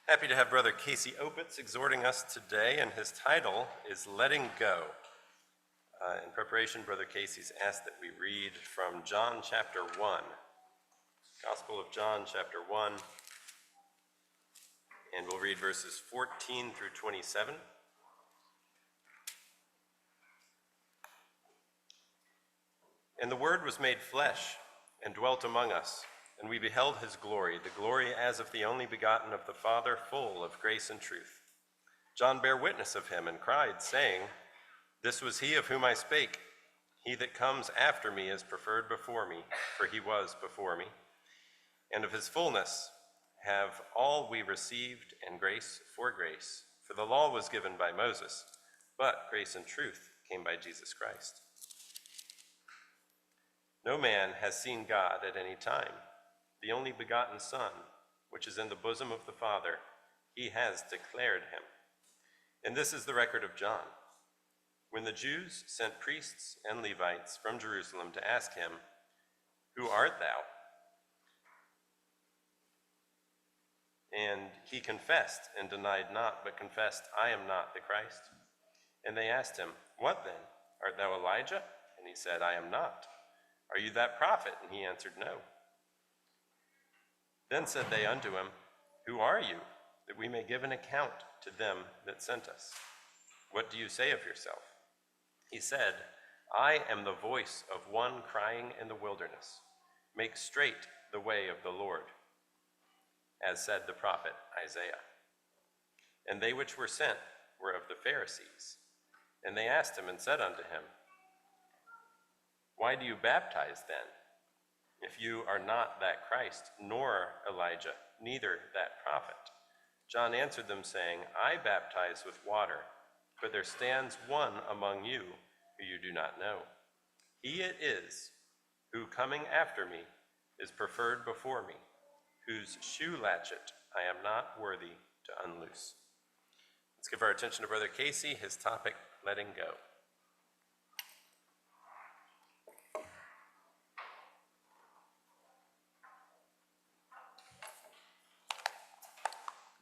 Happy to have Brother Casey Opitz exhorting us today, and his title is Letting Go. In preparation, Brother Casey's asked that we read from John chapter 1, Gospel of John chapter 1, and we'll read verses 14 through 27. And the Word was made flesh and dwelt among us, and we beheld his glory, the glory as of the only begotten of the Father, full of grace and truth. John bare witness of him and cried, saying, This was he of whom I spake. He that comes after me is preferred before me, for he was before me. And of his fullness have all we received, and grace for grace. For the law was given by Moses, but grace and truth came by Jesus Christ. No man has seen God at any time. The only begotten Son, which is in the bosom of the Father, he has declared him. And this is the record of John. When the Jews sent priests and Levites from Jerusalem to ask him, Who art thou? And he confessed and denied not, but confessed, I am not the Christ. And they asked him, What then? Art thou Elijah? And he said, I am not. Are you that prophet? And he answered, No. Then said they unto him, Who are you, that we may give an account to them that sent us? What do you say of yourself? He said, I am the voice of one crying in the wilderness, Make straight the way of the Lord, as said the prophet Isaiah. And they which were sent were of the Pharisees. And they asked him and said unto him, Why do you baptize then, if you are not that Christ, nor Elijah, neither that prophet? John answered them, saying, I baptize with water, but there stands one among you who you do not know. He it is who, coming after me, is preferred before me, whose shoe latchet I am not worthy to unloose. Let's give our attention to Brother Casey, his topic, letting go.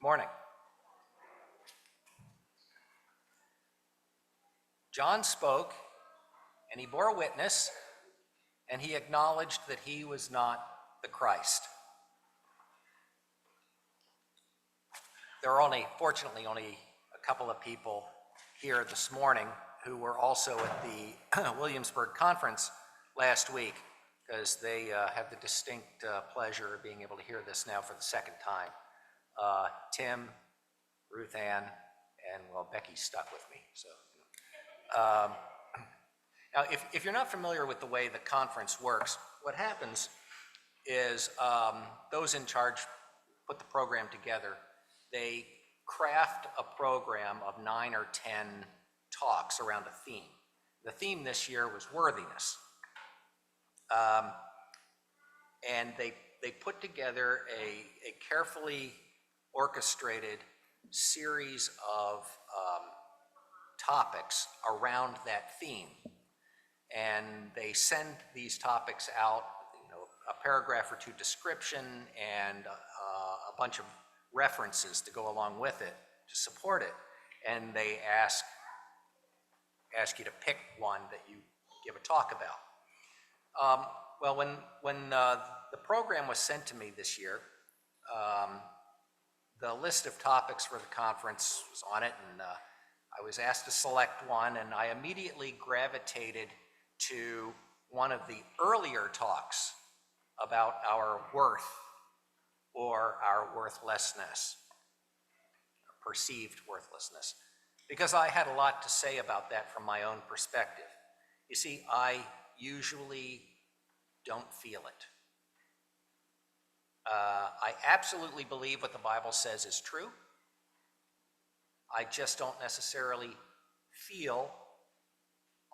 Morning. John spoke, and he bore witness, and he acknowledged that he was not the Christ. There are fortunately only a couple of people here this morning who were also at the Williamsburg conference last week, because they have the distinct pleasure of being able to hear this now for the second time. Tim, Ruth Ann, and well, Becky stuck with me. So, now, if you're not familiar with the way the conference works, what happens is those in charge put the program together. They craft a program of 9 or 10 talks around a theme. The theme this year was worthiness, and they put together a carefully orchestrated series of topics around that theme, and they send these topics out, a paragraph or two description and a bunch of references to go along with it to support it, and they ask you to pick one that you give a talk about. Well, when the program was sent to me this year, the list of topics for the conference was on it, and I was asked to select one, and I immediately gravitated to one of the earlier talks about our worth or our worthlessness, perceived worthlessness, because I had a lot to say about that from my own perspective. You see, I usually don't feel it. I absolutely believe what the Bible says is true. I just don't necessarily feel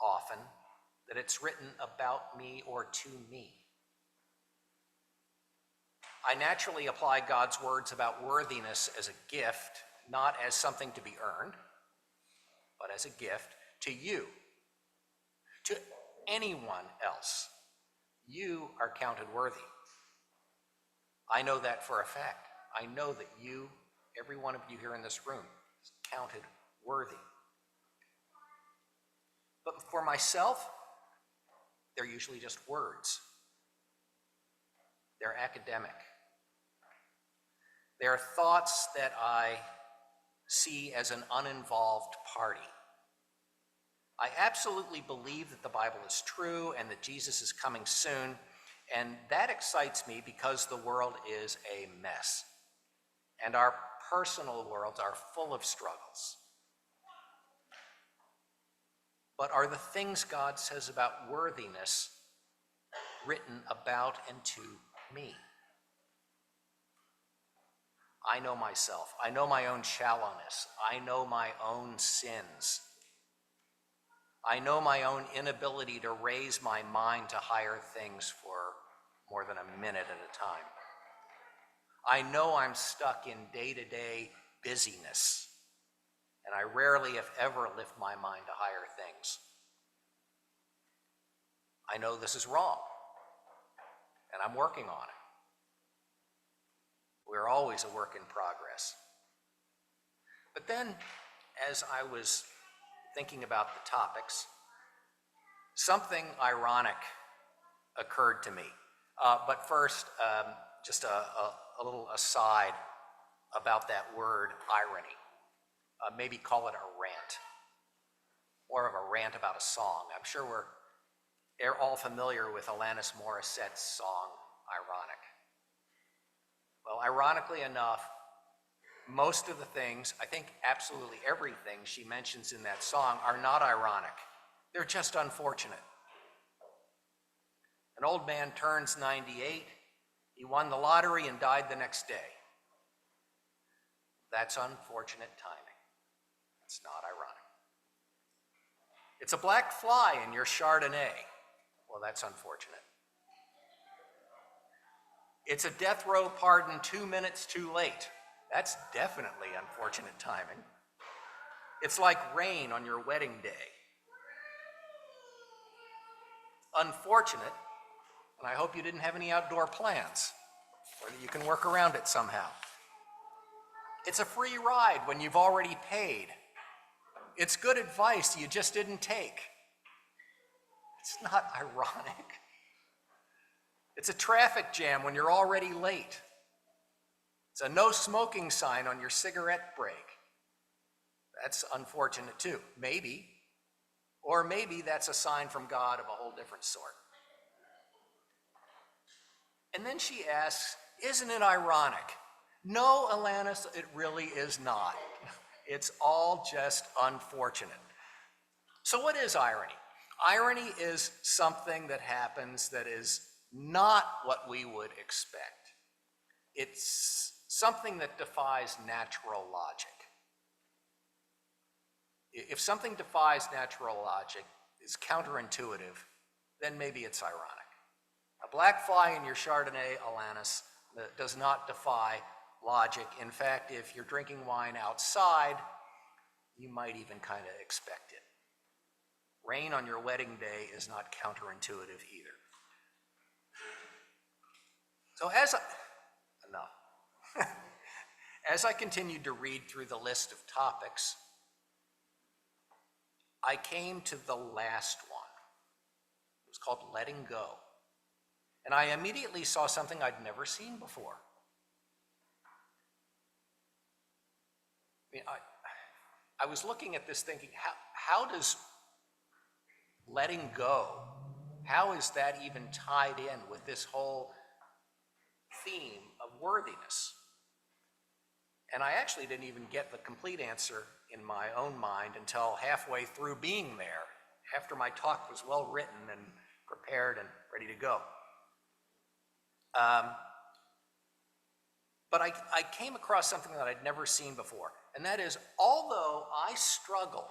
often that it's written about me or to me. I naturally apply God's words about worthiness as a gift, not as something to be earned, but as a gift to you, to anyone else. You are counted worthy. I know that for a fact. I know that you, every one of you here in this room is counted worthy. But for myself, they're usually just words. They're academic. They're thoughts that I see as an uninvolved party. I absolutely believe that the Bible is true and that Jesus is coming soon, and that excites me because the world is a mess, and our personal worlds are full of struggles. But are the things God says about worthiness written about and to me? I know myself. I know my own shallowness. I know my own sins. I know my own inability to raise my mind to higher things for more than a minute at a time. I know I'm stuck in day-to-day busyness, and I rarely, if ever, lift my mind to higher things. I know this is wrong, and I'm working on it. We're always a work in progress. But then, as I was thinking about the topics, something ironic occurred to me. But first, just a little aside about that word irony. Maybe call it a rant, more of a rant about a song. I'm sure they're all familiar with Alanis Morissette's song, Ironic. Well, ironically enough, most of the things, I think absolutely everything she mentions in that song are not ironic. They're just unfortunate. An old man turns 98. He won the lottery and died the next day. That's unfortunate timing. It's not ironic. It's a black fly in your Chardonnay. Well, that's unfortunate. It's a death row pardon 2 minutes too late. That's definitely unfortunate timing. It's like rain on your wedding day. Unfortunate, and I hope you didn't have any outdoor plans, or that you can work around it somehow. It's a free ride when you've already paid. It's good advice you just didn't take. It's not ironic. It's a traffic jam when you're already late. It's a no smoking sign on your cigarette break. That's unfortunate too, maybe. Or maybe that's a sign from God of a whole different sort. And then she asks, isn't it ironic? No, Alanis, it really is not. It's all just unfortunate. So what is irony? Irony is something that happens that is not what we would expect. It's something that defies natural logic. If something defies natural logic, is counterintuitive, then maybe it's ironic. A black fly in your Chardonnay, Alanis, does not defy logic. In fact, if you're drinking wine outside, you might even kind of expect it. Rain on your wedding day is not counterintuitive either. So as I continued to read through the list of topics, I came to the last one. It was called letting go. And I immediately saw something I'd never seen before. I was looking at this thinking, how does letting go, how is that even tied in with this whole theme of worthiness? And I actually didn't even get the complete answer in my own mind until halfway through being there, after my talk was well written and prepared and ready to go. But I came across something that I'd never seen before, and that is, although I struggle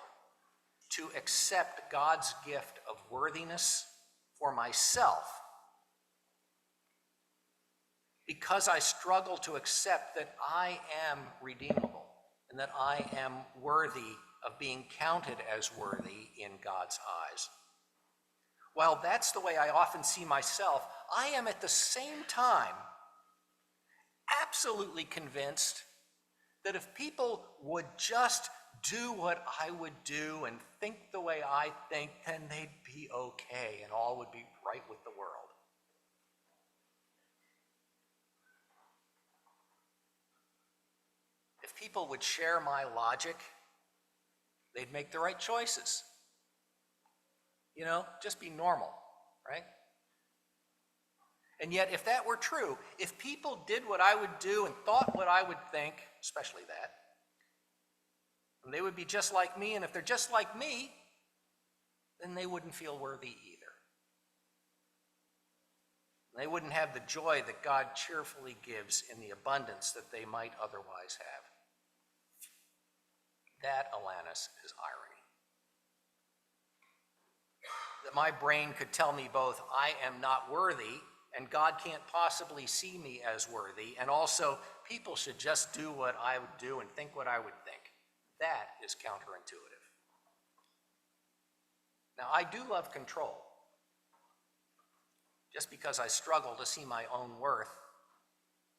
to accept God's gift of worthiness for myself, because I struggle to accept that I am redeemable and that I am worthy of being counted as worthy in God's eyes. While that's the way I often see myself, I am at the same time absolutely convinced that if people would just do what I would do and think the way I think, then they'd be okay and all would be right with the world. If people would share my logic, they'd make the right choices. You know, just be normal, right? And yet, if that were true, if people did what I would do and thought what I would think, especially that, and they would be just like me, and if they're just like me, then they wouldn't feel worthy either. They wouldn't have the joy that God cheerfully gives in the abundance that they might otherwise have. That, Alanis, is irony. That my brain could tell me both I am not worthy and God can't possibly see me as worthy, and also people should just do what I would do and think what I would think. That is counterintuitive. Now, I do love control. Just because I struggle to see my own worth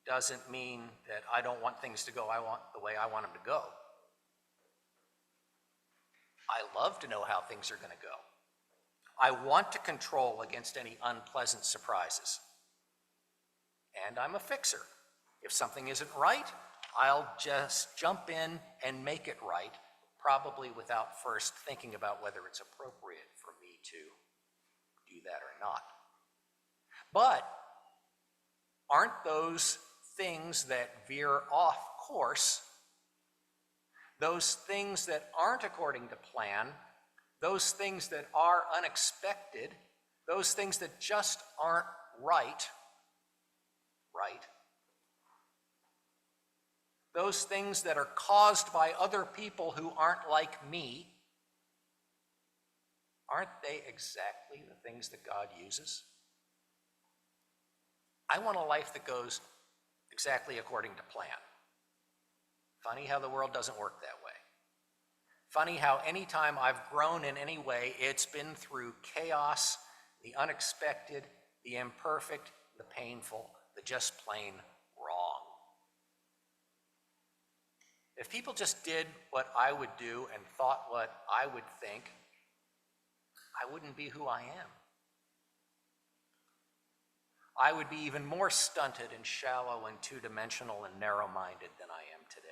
doesn't mean that I don't want things to go the way I want them to go. I love to know how things are going to go. I want to control against any unpleasant surprises. And I'm a fixer. If something isn't right, I'll just jump in and make it right, probably without first thinking about whether it's appropriate for me to do that or not. But aren't those things that veer off course, those things that aren't according to plan, those things that are unexpected, those things that just aren't right, those things that are caused by other people who aren't like me, aren't they exactly the things that God uses? I want a life that goes exactly according to plan. Funny how the world doesn't work that way. Funny how anytime I've grown in any way, it's been through chaos, the unexpected, the imperfect, the painful, the just plain wrong. If people just did what I would do and thought what I would think, I wouldn't be who I am. I would be even more stunted and shallow and two-dimensional and narrow-minded than I am today.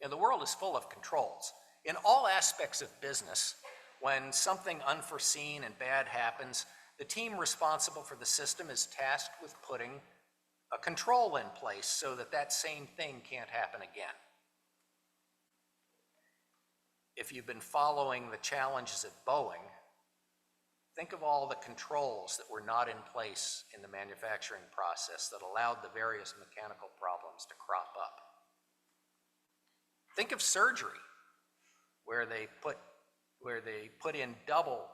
You know, the world is full of controls. In all aspects of business, when something unforeseen and bad happens, the team responsible for the system is tasked with putting a control in place so that that same thing can't happen again. If you've been following the challenges at Boeing, think of all the controls that were not in place in the manufacturing process that allowed the various mechanical problems to crop up. Think of surgery, where they put in double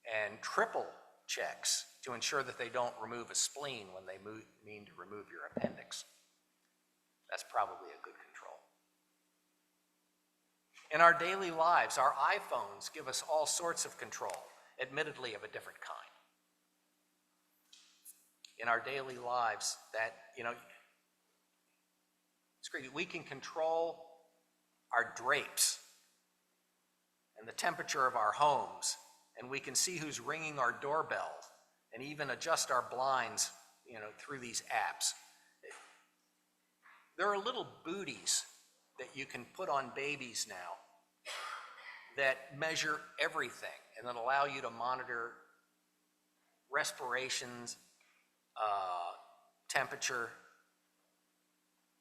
and triple checks to ensure that they don't remove a spleen when they mean to remove your appendix. That's probably a good control. In our daily lives, our iPhones give us all sorts of control, admittedly of a different kind. In our daily lives, it's great. We can control our drapes and the temperature of our homes, and we can see who's ringing our doorbell and even adjust our blinds, through these apps. There are little booties that you can put on babies now that measure everything and that allow you to monitor respirations, temperature.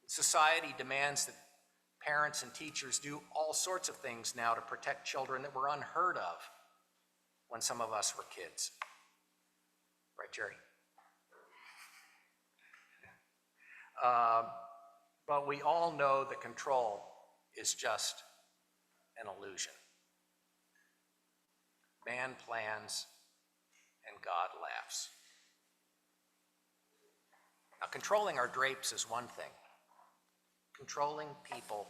Society demands that parents and teachers do all sorts of things now to protect children that were unheard of when some of us were kids. Right, Jerry? But we all know that control is just an illusion. Man plans and God laughs. Now, controlling our drapes is one thing. Controlling people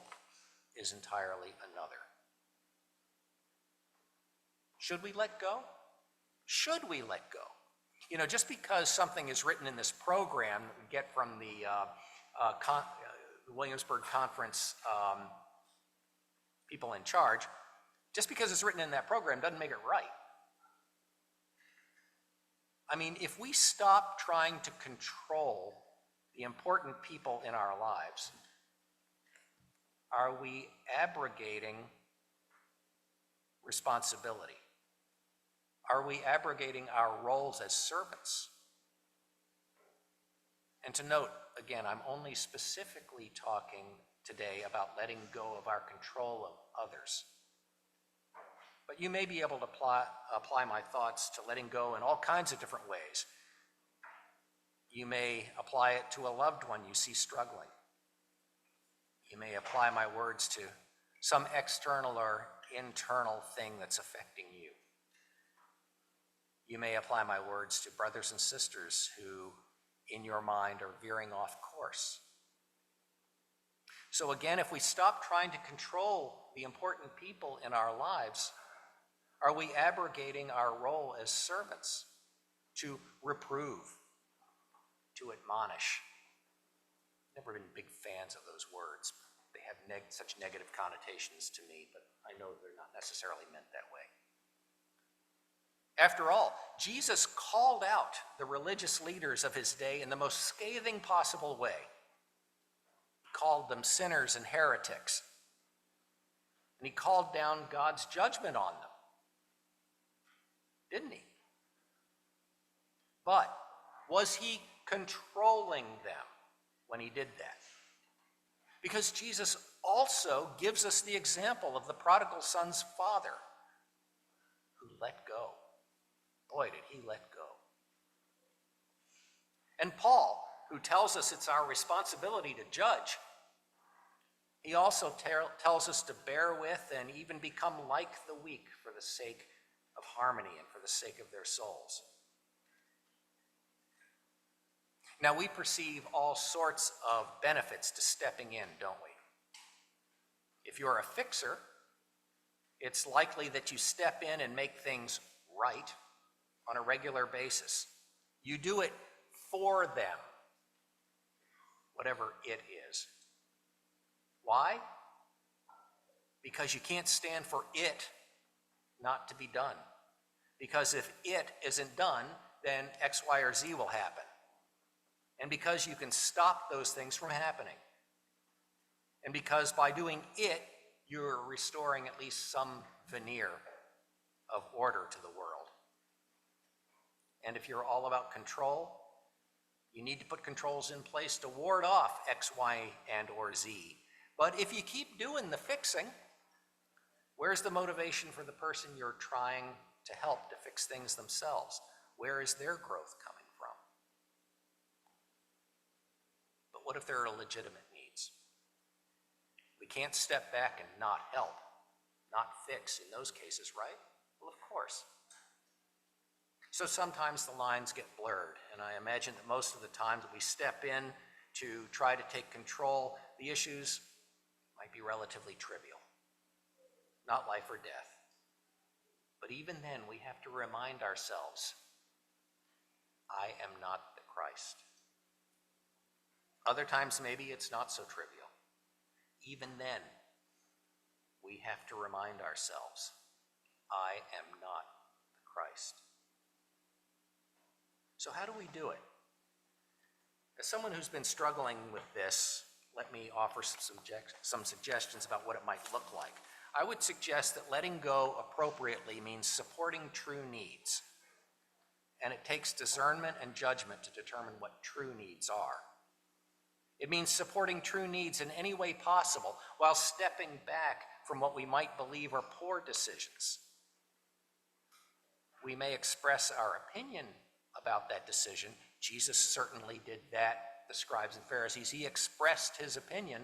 is entirely another. Should we let go? Should we let go? Just because something is written in this program that we get from the the Williamsburg Conference people in charge, just because it's written in that program doesn't make it right. I mean, if we stop trying to control the important people in our lives, are we abrogating responsibility? Are we abrogating our roles as servants? And to note, again, I'm only specifically talking today about letting go of our control of others. But you may be able to apply my thoughts to letting go in all kinds of different ways. You may apply it to a loved one you see struggling. You may apply my words to some external or internal thing that's affecting you. You may apply my words to brothers and sisters who, in your mind, are veering off course. So again, if we stop trying to control the important people in our lives, are we abrogating our role as servants to reprove, to admonish? Never been big fans of those words. They have such negative connotations to me, but I know they're not necessarily meant that way. After all, Jesus called out the religious leaders of his day in the most scathing possible way. He called them sinners and heretics. And he called down God's judgment on them. Didn't he? But was he controlling them when he did that? Because Jesus also gives us the example of the prodigal son's father who let go. Boy, did he let go. And Paul, who tells us it's our responsibility to judge, he also tells us to bear with and even become like the weak for the sake of harmony and for the sake of their souls. Now, we perceive all sorts of benefits to stepping in, don't we? If you're a fixer, it's likely that you step in and make things right on a regular basis. You do it for them, whatever it is. Why? Because you can't stand for it not to be done. Because if it isn't done, then X, Y, or Z will happen. And because you can stop those things from happening. And because by doing it, you're restoring at least some veneer of order to the world. And if you're all about control, you need to put controls in place to ward off X, Y, and or Z. But if you keep doing the fixing, where's the motivation for the person you're trying to help to fix things themselves? Where is their growth coming from? But what if there are legitimate needs? We can't step back and not help, not fix in those cases, right? Well, of course. So sometimes the lines get blurred, and I imagine that most of the time that we step in to try to take control, the issues might be relatively trivial, not life or death. But even then, we have to remind ourselves, I am not the Christ. Other times, maybe it's not so trivial. Even then, we have to remind ourselves, I am not the Christ. So how do we do it? As someone who's been struggling with this, let me offer some suggestions about what it might look like. I would suggest that letting go appropriately means supporting true needs. And it takes discernment and judgment to determine what true needs are. It means supporting true needs in any way possible while stepping back from what we might believe are poor decisions. We may express our opinion about that decision. Jesus certainly did that. The scribes and Pharisees, he expressed his opinion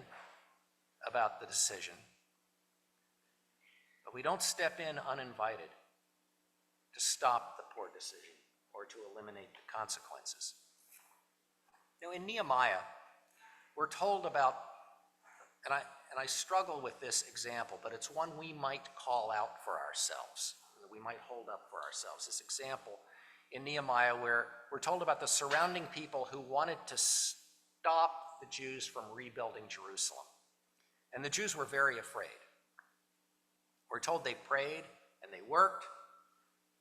about the decision. But we don't step in uninvited to stop the poor decision or to eliminate the consequences. In Nehemiah, we're told about, and I struggle with this example, but it's one we might call out for ourselves, that we might hold up for ourselves. This example in Nehemiah where we're told about the surrounding people who wanted to stop the Jews from rebuilding Jerusalem. And the Jews were very afraid. We're told they prayed and they worked,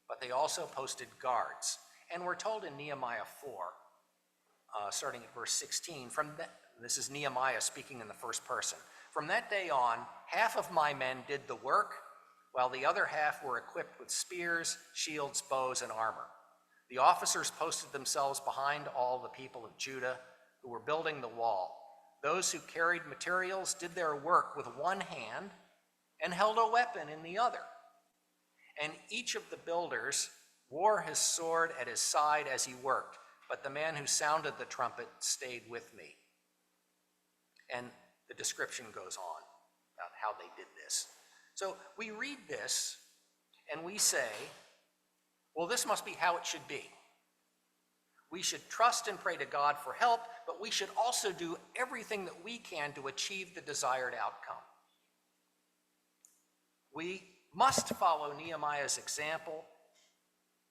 but they also posted guards. And we're told in Nehemiah 4, starting at verse 16, this is Nehemiah speaking in the first person. From that day on, half of my men did the work, while the other half were equipped with spears, shields, bows, and armor. The officers posted themselves behind all the people of Judah who were building the wall. Those who carried materials did their work with one hand and held a weapon in the other. And each of the builders wore his sword at his side as he worked, but the man who sounded the trumpet stayed with me. And the description goes on about how they did this. So we read this and we say, well, this must be how it should be. We should trust and pray to God for help, but we should also do everything that we can to achieve the desired outcome. We must follow Nehemiah's example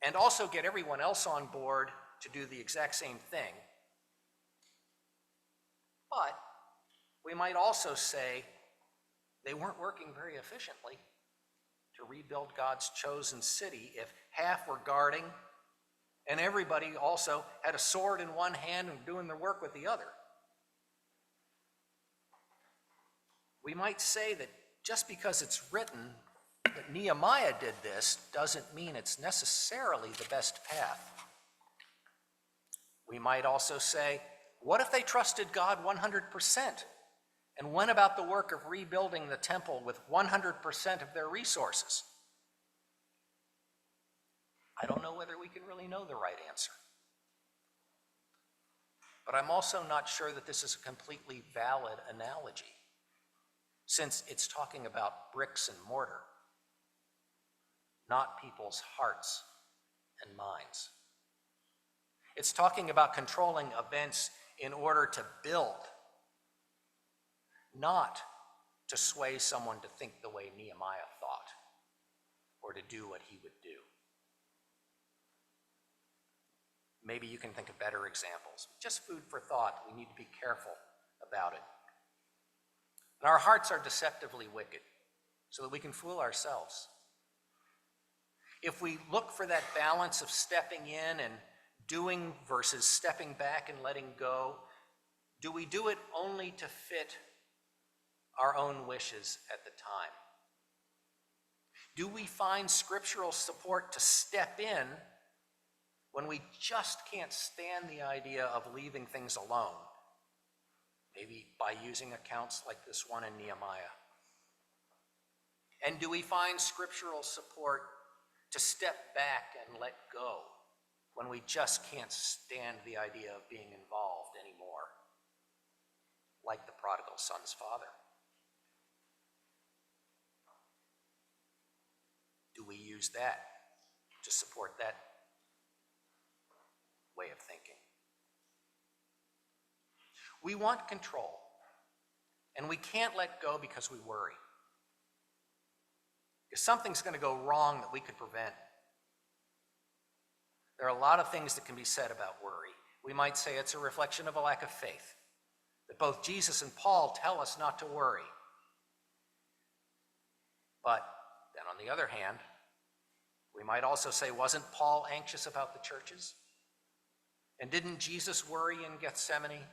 and also get everyone else on board to do the exact same thing. But we might also say they weren't working very efficiently to rebuild God's chosen city if half were guarding and everybody also had a sword in one hand and doing their work with the other. We might say that just because it's written that Nehemiah did this doesn't mean it's necessarily the best path. We might also say, what if they trusted God 100% and went about the work of rebuilding the temple with 100% of their resources? I don't know whether we can really know the right answer. But I'm also not sure that this is a completely valid analogy, since it's talking about bricks and mortar, not people's hearts and minds. It's talking about controlling events in order to build, not to sway someone to think the way Nehemiah thought or to do what he would do. Maybe you can think of better examples. Just food for thought. We need to be careful about it. And our hearts are deceptively wicked, so that we can fool ourselves. If we look for that balance of stepping in and doing versus stepping back and letting go, do we do it only to fit our own wishes at the time? Do we find scriptural support to step in when we just can't stand the idea of leaving things alone? Maybe by using accounts like this one in Nehemiah. And do we find scriptural support to step back and let go when we just can't stand the idea of being involved anymore, like the prodigal son's father? Do we use that to support that way of thinking? We want control, and we can't let go because we worry. Because something's going to go wrong that we could prevent. There are a lot of things that can be said about worry. We might say it's a reflection of a lack of faith, that both Jesus and Paul tell us not to worry. But then on the other hand, we might also say, wasn't Paul anxious about the churches? And didn't Jesus worry in Gethsemane?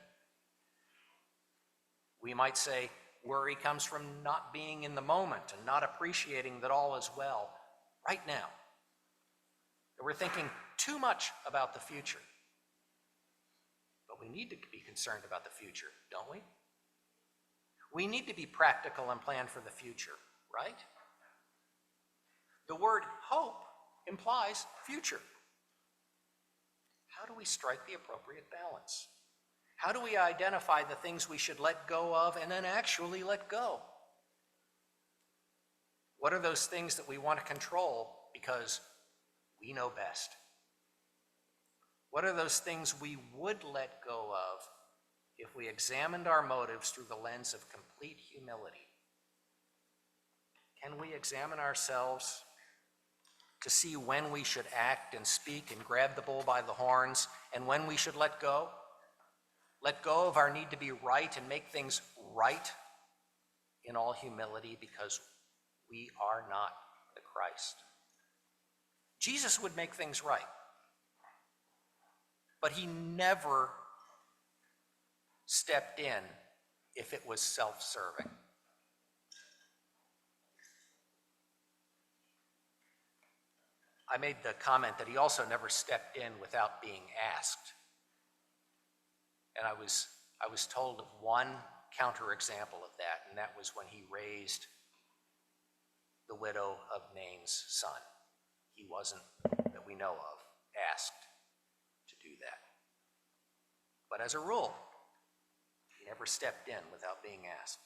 We might say worry comes from not being in the moment and not appreciating that all is well right now. That we're thinking too much about the future. But we need to be concerned about the future, don't we? We need to be practical and plan for the future, right? The word hope implies future. How do we strike the appropriate balance? How do we identify the things we should let go of and then actually let go? What are those things that we want to control because we know best? What are those things we would let go of if we examined our motives through the lens of complete humility? Can we examine ourselves to see when we should act and speak and grab the bull by the horns and when we should let go? let go of our need to be right and make things right in all humility because we are not the Christ. Jesus would make things right, but he never stepped in if it was self-serving. I made the comment that he also never stepped in without being asked. And I was told of one counterexample of that, and that was when he raised the widow of Nain's son. He wasn't, that we know of, asked to do that. But as a rule, he never stepped in without being asked.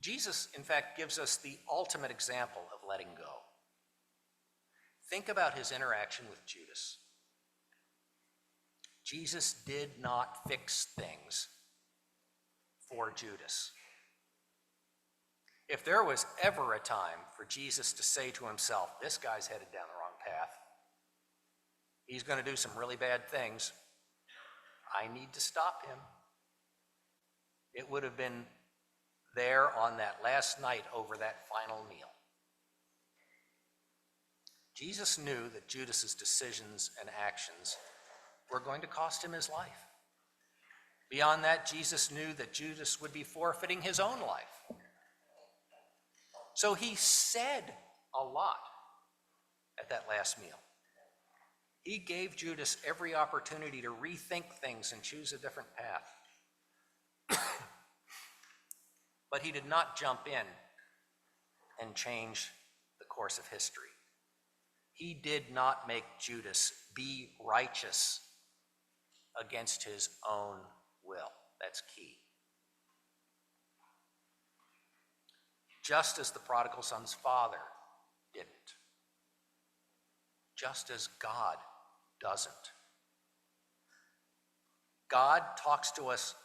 Jesus, in fact, gives us the ultimate example of letting go. Think about his interaction with Judas. Jesus did not fix things for Judas. If there was ever a time for Jesus to say to himself, this guy's headed down the wrong path, he's going to do some really bad things, I need to stop him, it would have been there on that last night over that final meal. Jesus knew that Judas's decisions and actions were going to cost him his life. Beyond that, Jesus knew that Judas would be forfeiting his own life. So he said a lot at that last meal. He gave Judas every opportunity to rethink things and choose a different path. But he did not jump in and change the course of history. He did not make Judas be righteous against his own will. That's key. Just as the prodigal son's father didn't. Just as God doesn't. God talks to us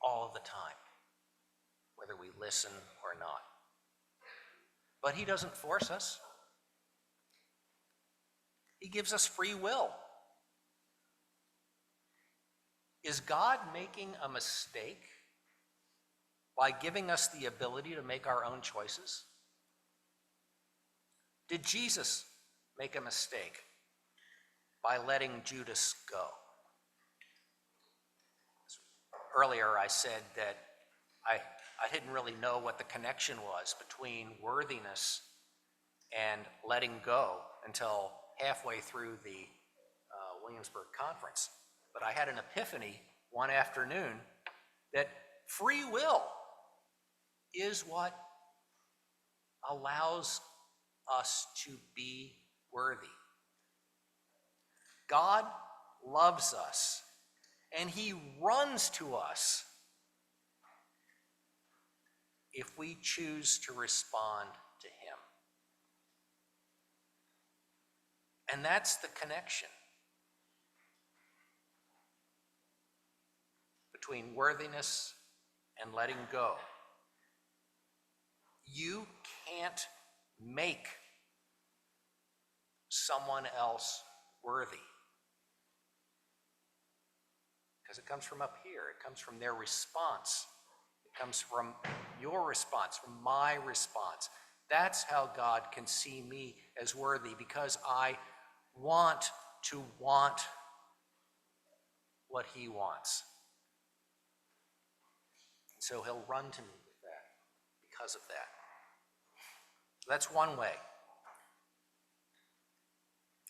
all the time, whether we listen or not. But he doesn't force us. He gives us free will. Is God making a mistake by giving us the ability to make our own choices? Did Jesus make a mistake by letting Judas go? Earlier I said that I didn't really know what the connection was between worthiness and letting go until halfway through the Williamsburg conference. But I had an epiphany one afternoon that free will is what allows us to be worthy. God loves us, and he runs to us if we choose to respond to him. And that's the connection between worthiness and letting go. You can't make someone else worthy, because it comes from up here. It comes from their response. It comes from your response, from my response. That's how God can see me as worthy, because I want to want what he wants. So he'll run to me with that, because of that. That's one way,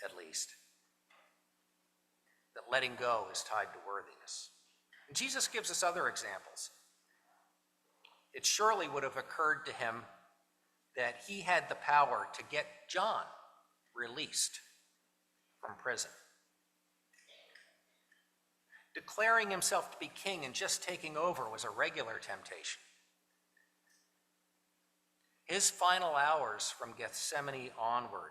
at least, that letting go is tied to worthiness. And Jesus gives us other examples. It surely would have occurred to him that he had the power to get John released from prison. Declaring himself to be king and just taking over was a regular temptation. His final hours from Gethsemane onward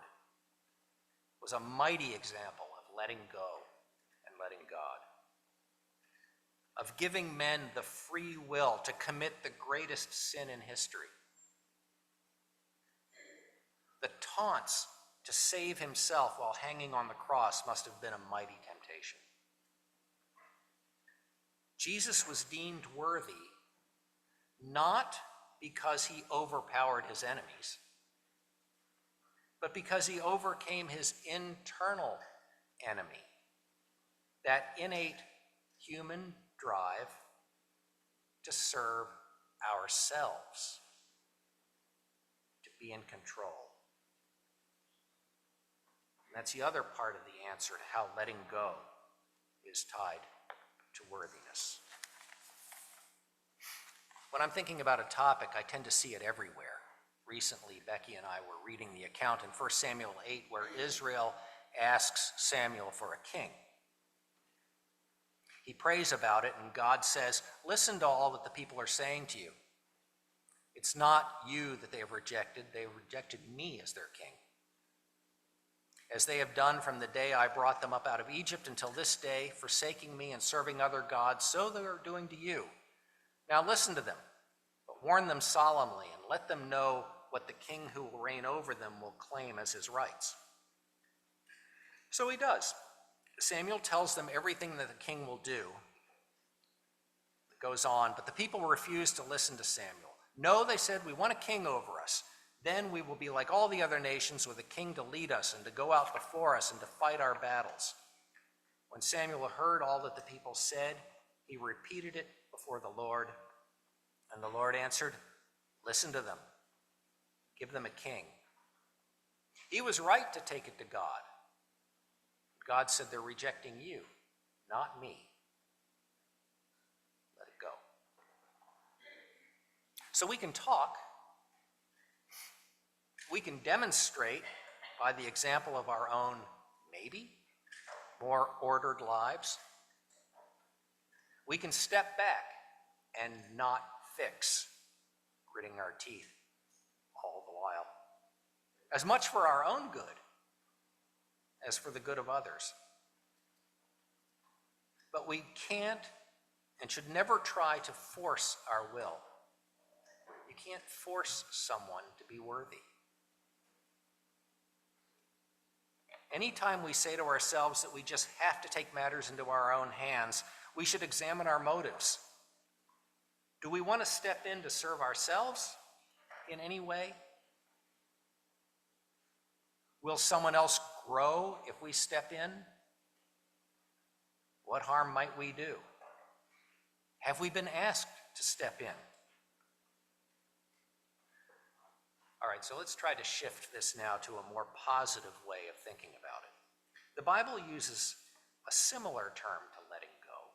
was a mighty example of letting go and letting God, of giving men the free will to commit the greatest sin in history. The taunts to save himself while hanging on the cross must have been a mighty temptation. Jesus was deemed worthy not because he overpowered his enemies, but because he overcame his internal enemy, that innate human drive to serve ourselves, to be in control. And that's the other part of the answer to how letting go is tied to worthiness. When I'm thinking about a topic, I tend to see it everywhere. Recently, Becky and I were reading the account in 1 Samuel 8 where Israel asks Samuel for a king. He prays about it, and God says, listen to all that the people are saying to you. It's not you that they have rejected me as their king. As they have done from the day I brought them up out of Egypt until this day, forsaking me and serving other gods, so they are doing to you. Now listen to them, but warn them solemnly and let them know what the king who will reign over them will claim as his rights. So he does. Samuel tells them everything that the king will do. It goes on, but the people refuse to listen to Samuel. No, they said, we want a king over us. Then we will be like all the other nations with a king to lead us and to go out before us and to fight our battles. When Samuel heard all that the people said, he repeated it before the Lord. And the Lord answered, listen to them. Give them a king. He was right to take it to God. God said, they're rejecting you, not me. Let it go. So we can talk. We can demonstrate by the example of our own, maybe, more ordered lives. We can step back and not fix, gritting our teeth all the while. As much for our own good as for the good of others. But we can't and should never try to force our will. You can't force someone to be worthy. Anytime we say to ourselves that we just have to take matters into our own hands, we should examine our motives. Do we want to step in to serve ourselves in any way? Will someone else grow if we step in? What harm might we do? Have we been asked to step in? All right, so let's try to shift this now to a more positive way of thinking about it. The Bible uses a similar term to letting go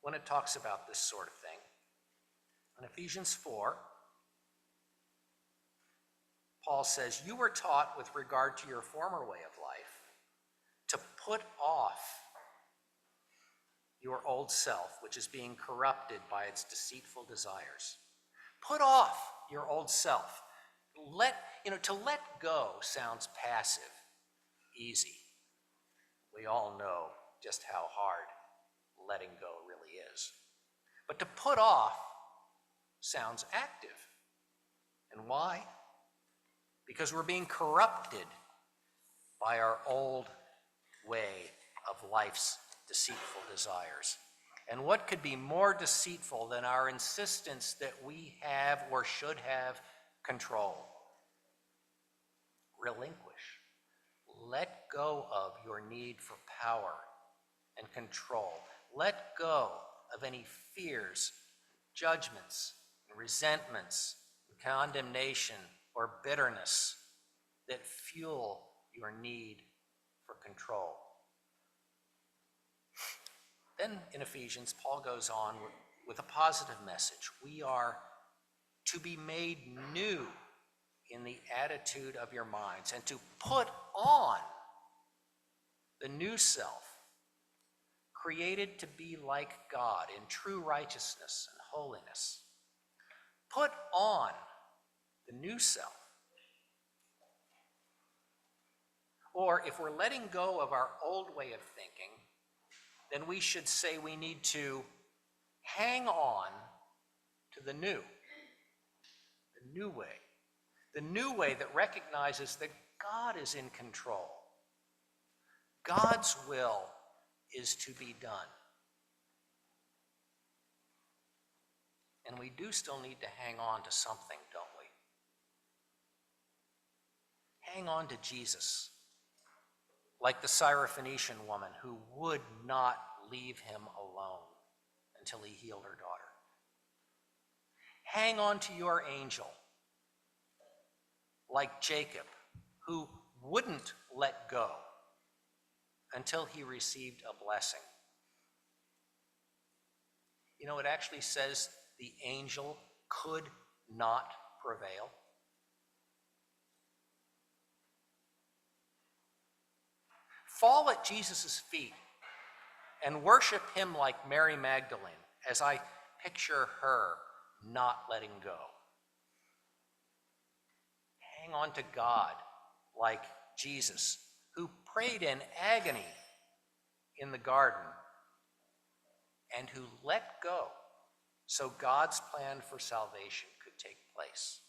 when it talks about this sort of thing. In Ephesians 4, Paul says, you were taught with regard to your former way of life to put off your old self, which is being corrupted by its deceitful desires. Put off your old self. To let go sounds passive, easy. We all know just how hard letting go really is. But to put off sounds active. And why? Because we're being corrupted by our old way of life's deceitful desires. And what could be more deceitful than our insistence that we have or should have control? Relinquish. Let go of your need for power and control. Let go of any fears, judgments, resentments, condemnation, or bitterness that fuel your need for control. Then in Ephesians, Paul goes on with a positive message. We are to be made new in the attitude of your minds and to put on the new self, created to be like God in true righteousness and holiness. Put on the new self. Or if we're letting go of our old way of thinking, then we should say we need to hang on to the new way. The new way that recognizes that God is in control. God's will is to be done. And we do still need to hang on to something, don't we? Hang on to Jesus, like the Syrophoenician woman who would not leave him alone until he healed her daughter. Hang on to your angel, like Jacob, who wouldn't let go until he received a blessing. You know, it actually says the angel could not prevail. Fall at Jesus' feet and worship him like Mary Magdalene, as I picture her not letting go. Hang on to God like Jesus, who prayed in agony in the garden and who let go so God's plan for salvation could take place.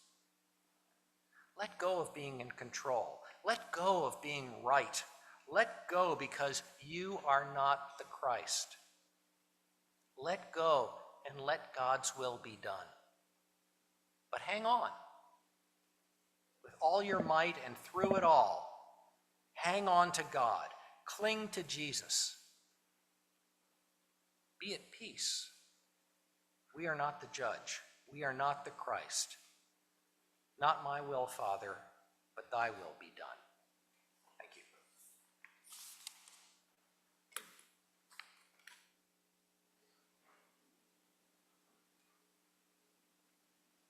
Let go of being in control. Let go of being right. Let go because you are not the Christ. Let go and let God's will be done. But hang on. With all your might and through it all, hang on to God. Cling to Jesus. Be at peace. We are not the judge. We are not the Christ. Not my will, Father, but thy will be done.